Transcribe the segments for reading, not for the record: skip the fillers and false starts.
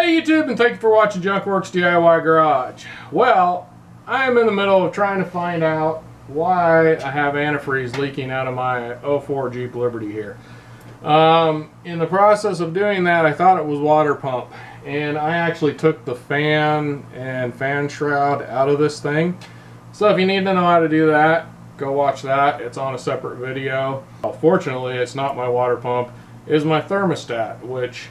Hey YouTube, and thank you for watching Junkworks DIY Garage. Well, I am in the middle of trying to find out why I have antifreeze leaking out of my 04 Jeep Liberty here. In the process of doing that, I thought it was water pump, and I actually took the fan and fan shroud out of this thing. So if you need to know how to do that, go watch that. It's on a separate video. Fortunately, it's not my water pump. It is my thermostat, which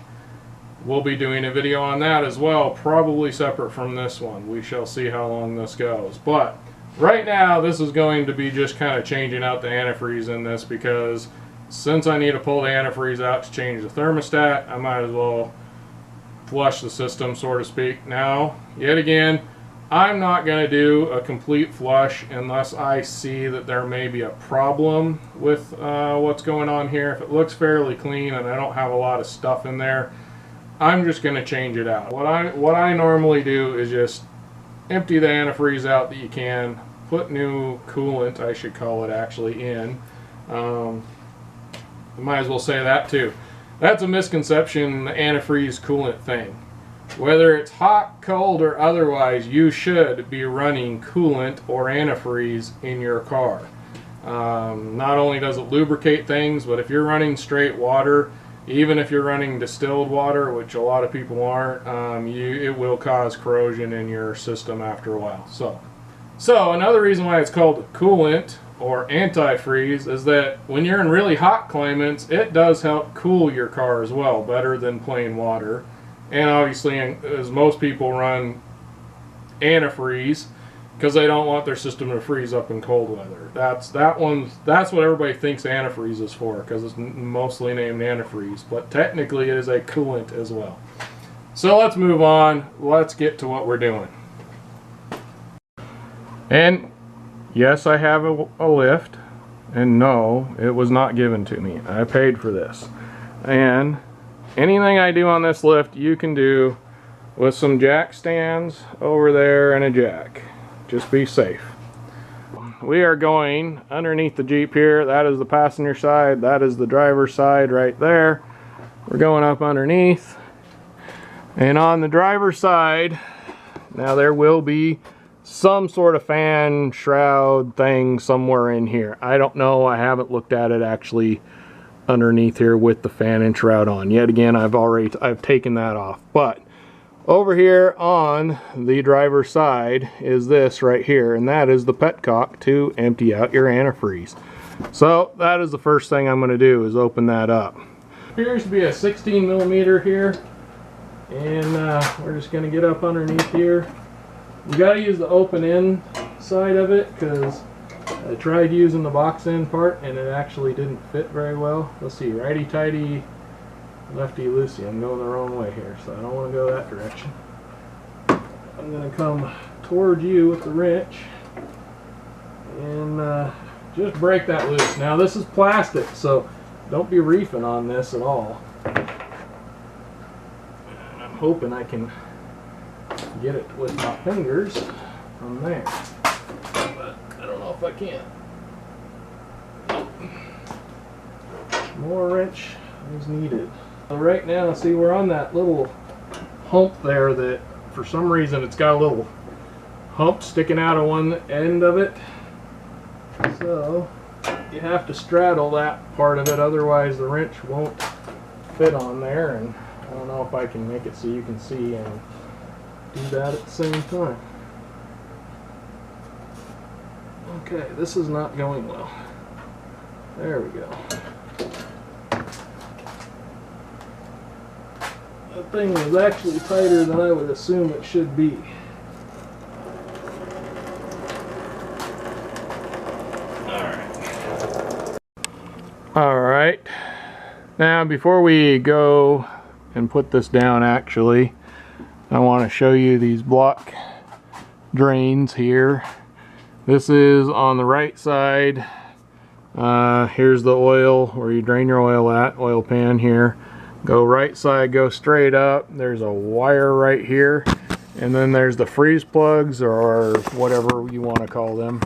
we'll be doing a video on that as well, probably separate from this one. We shall see how long this goes. But right now, this is going to be just kind of changing out the antifreeze in this, because since I need to pull the antifreeze out to change the thermostat, I might as well flush the system, so to speak. Now, yet again, I'm not going to do a complete flush unless I see that there may be a problem with what's going on here. If it looks fairly clean and I don't have a lot of stuff in there, I'm just going to change it out. What I normally do is just empty the antifreeze out that you can, put new coolant, I should call it actually, in. Might as well say that too. That's a misconception, the antifreeze coolant thing. Whether it's hot, cold, or otherwise, you should be running coolant or antifreeze in your car. Not only does it lubricate things, but if you're running straight water, even if you're running distilled water, which a lot of people aren't, it will cause corrosion in your system after a while. So another reason why it's called coolant or antifreeze is that when you're in really hot climates, it does help cool your car as well, better than plain water. And obviously, as most people run antifreeze because they don't want their system to freeze up in cold weather. That's what everybody thinks antifreeze is for, because it's mostly named antifreeze, but technically it is a coolant as well. So let's move on. Let's get to what we're doing. And yes, I have a lift, and no, it was not given to me. I paid for this. And anything I do on this lift, you can do with some jack stands over there and a jack. Just be safe. We are going underneath the Jeep here. That is the passenger side. That is the driver's side right there. We're going up underneath. And on the driver's side, now there will be some sort of fan shroud thing somewhere in here. I don't know. I haven't looked at it actually underneath here with the fan and shroud on. Yet again, I've taken that off. But over here on the driver's side is this right here, and that is the petcock to empty out your antifreeze. So that is the first thing I'm going to do, is open that up. Appears to be a 16 millimeter here, and we're just going to get up underneath here. You got to use the open end side of it, because I tried using the box end part and it actually didn't fit very well. Let's see, righty tighty, lefty loosey. I'm going the wrong way here, so I don't want to go that direction. I'm going to come toward you with the wrench and just break that loose. Now this is plastic, so don't be reefing on this at all. And I'm hoping I can get it with my fingers from there, but I don't know if I can. More wrench is needed. So right now, see, we're on that little hump there that for some reason it's got a little hump sticking out of one end of it. So you have to straddle that part of it, otherwise the wrench won't fit on there. And I don't know if I can make it so you can see and do that at the same time. Okay, this is not going well. There we go. That thing was actually tighter than I would assume it should be. Alright. Now before we go and put this down, actually, I want to show you these block drains here. This is on the right side. Here's the oil, where you drain your oil at, oil pan here. Go right side, go straight up. There's a wire right here. And then there's the freeze plugs, or whatever you want to call them.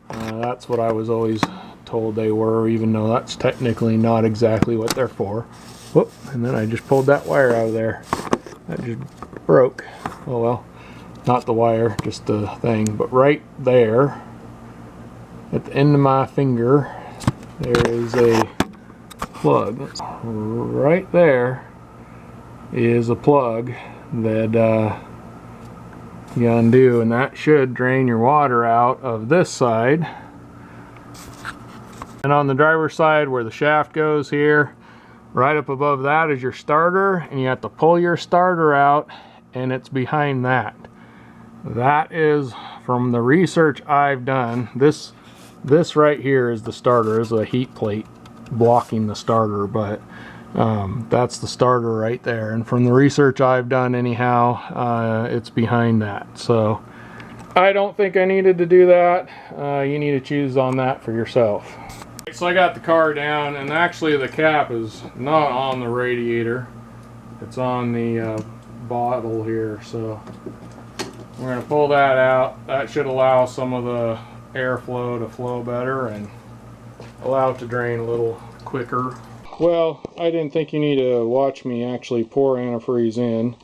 That's what I was always told they were, even though that's technically not exactly what they're for. Whoop, and then I just pulled that wire out of there. That just broke. Oh well, not the wire, just the thing. But right there, at the end of my finger, there is a plug. Right there is a plug that you undo, and that should drain your water out of this side. And on the driver's side, where the shaft goes here, right up above that is your starter, and you have to pull your starter out, and it's behind that. That is, from the research I've done, this right here is the starter. Is a heat plate blocking the starter, but that's the starter right there. And from the research I've done anyhow, it's behind that. So I don't think I needed to do that. You need to choose on that for yourself. So I got the car down, and actually the cap is not on the radiator. It's on the bottle here. So we're going to pull that out. That should allow some of the airflow to flow better and allow it to drain a little quicker. Well, I didn't think you need to watch me actually pour antifreeze in,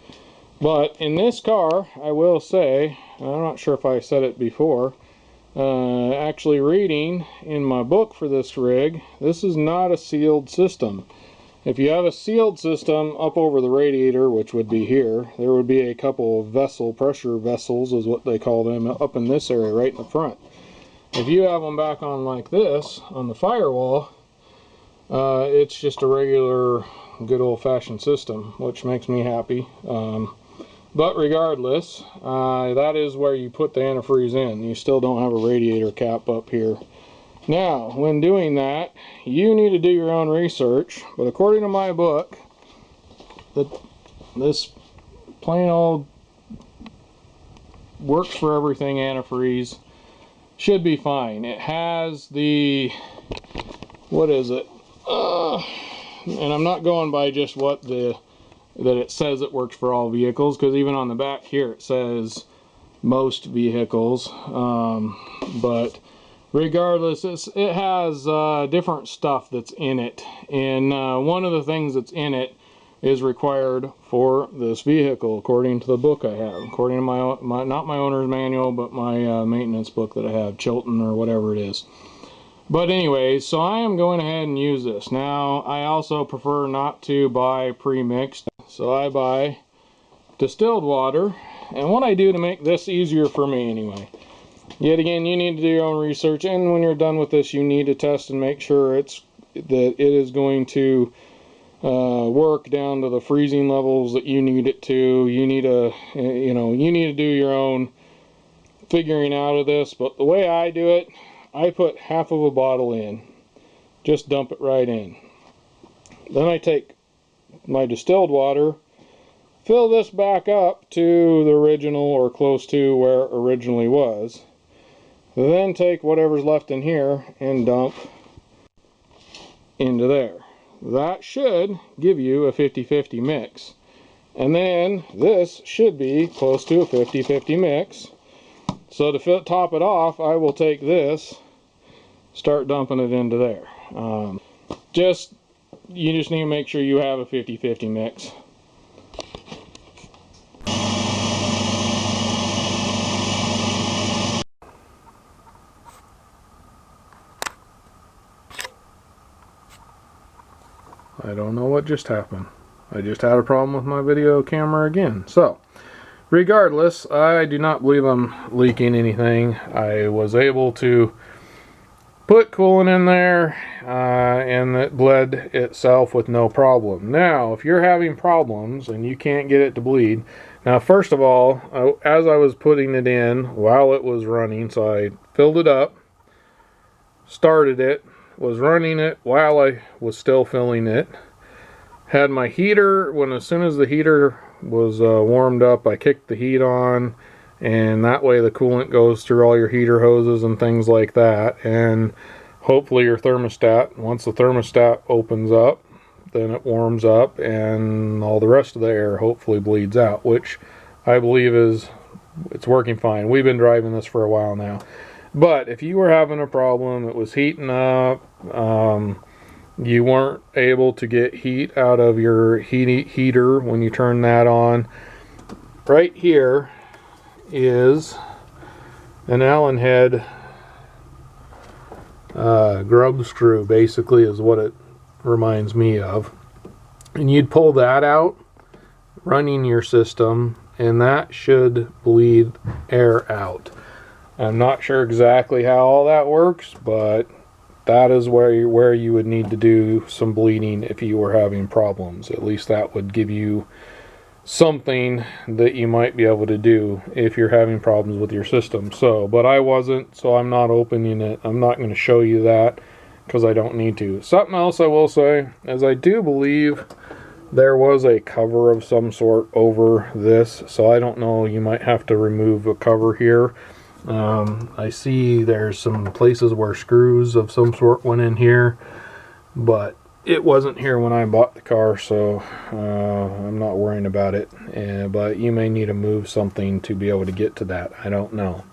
but in this car, I will say, I'm not sure if I said it before, actually reading in my book for this rig, this is not a sealed system. If you have a sealed system up over the radiator, which would be here, there would be a couple of pressure vessels is what they call them, up in this area right in the front. If you have them back on like this, on the firewall, it's just a regular good old-fashioned system, which makes me happy. But regardless, that is where you put the antifreeze in. You still don't have a radiator cap up here. Now, when doing that, you need to do your own research, but according to my book, this plain old works for everything antifreeze should be fine. It has the, what is it? And I'm not going by just what that it says it works for all vehicles, because even on the back here it says most vehicles, but regardless, it has different stuff that's in it, and one of the things that's in it is required for this vehicle according to the book I have, according to my not my owner's manual, but my maintenance book that I have, Chilton or whatever it is. But anyway, so I am going ahead and use this. Now, I also prefer not to buy pre-mixed, so I buy distilled water. And what I do to make this easier for me anyway, yet again, you need to do your own research, and when you're done with this, you need to test and make sure that it is going to work down to the freezing levels that you need it to. You need to, you need to do your own figuring out of this. But the way I do it, I put half of a bottle in, just dump it right in. Then I take my distilled water, fill this back up to the original or close to where it originally was. Then take whatever's left in here and dump into there. That should give you a 50-50 mix. And then this should be close to a 50-50 mix. So to top it off, I will take this, start dumping it into there. You just need to make sure you have a 50-50 mix. I don't know what just happened. I just had a problem with my video camera again. So, regardless, I do not believe I'm leaking anything. I was able to put coolant in there and it bled itself with no problem. Now, if you're having problems and you can't get it to bleed, now first of all, as I was putting it in while it was running, so I filled it up, started it, was running it while I was still filling it, had my heater, as soon as the heater was warmed up, I kicked the heat on, and that way the coolant goes through all your heater hoses and things like that, and hopefully your thermostat, once the thermostat opens up, then it warms up and all the rest of the air hopefully bleeds out, which I believe it's working fine. We've been driving this for a while now. But if you were having a problem, it was heating up, you weren't able to get heat out of your heater when you turn that on. Right here is an Allen head grub screw, basically, is what it reminds me of. And you'd pull that out running your system, and that should bleed air out. I'm not sure exactly how all that works, but that is where you would need to do some bleeding if you were having problems. At least that would give you something that you might be able to do if you're having problems with your system. So, but I wasn't, so I'm not opening it. I'm not going to show you that because I don't need to. Something else I will say is I do believe there was a cover of some sort over this, so I don't know, you might have to remove a cover here. I see there's some places where screws of some sort went in here, but it wasn't here when I bought the car, so I'm not worrying about it. But you may need to move something to be able to get to that. I don't know.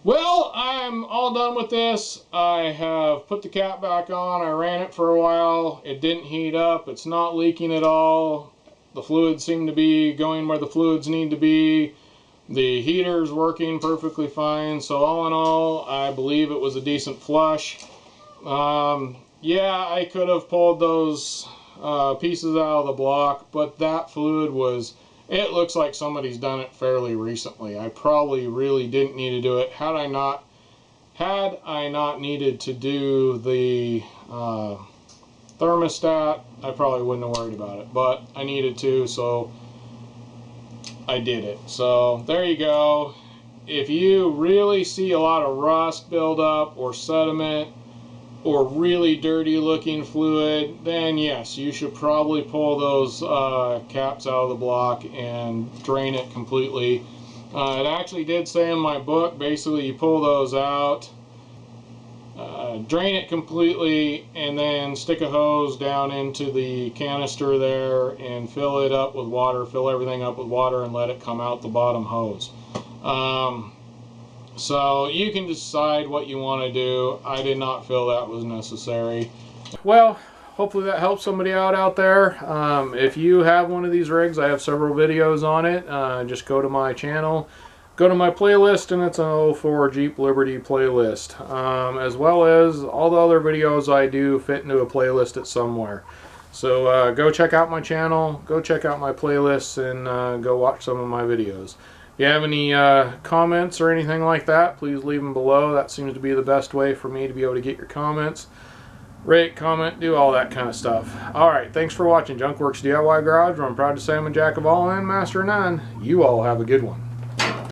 Well, I'm all done with this. I have put the cap back on. I ran it for a while. It didn't heat up. It's not leaking at all. The fluids seem to be going where the fluids need to be. The heater's working perfectly fine. So all in all, I believe it was a decent flush. Yeah, I could have pulled those pieces out of the block, but that fluid was, it looks like somebody's done it fairly recently. I probably really didn't need to do it. Had I not needed to do the thermostat, I probably wouldn't have worried about it, but I needed to, so I did it. So there you go. If you really see a lot of rust buildup or sediment or really dirty looking fluid, then yes, you should probably pull those caps out of the block and drain it completely. It actually did say in my book, basically you pull those out, drain it completely, and then stick a hose down into the canister there and fill it up with water, fill everything up with water, and let it come out the bottom hose. So you can decide what you want to do. I did not feel that was necessary. Well, hopefully that helps somebody out there. If you have one of these rigs, I have several videos on it. Just go to my channel, go to my playlist, and it's an 04 Jeep Liberty playlist. As well as all the other videos I do fit into a playlist at somewhere. So go check out my channel, go check out my playlists, and go watch some of my videos. If you have any comments or anything like that, please leave them below. That seems to be the best way for me to be able to get your comments. Rate, comment, do all that kind of stuff. Alright, thanks for watching Junk Works DIY Garage, where I'm proud to say I'm a jack of all and master of none. You all have a good one.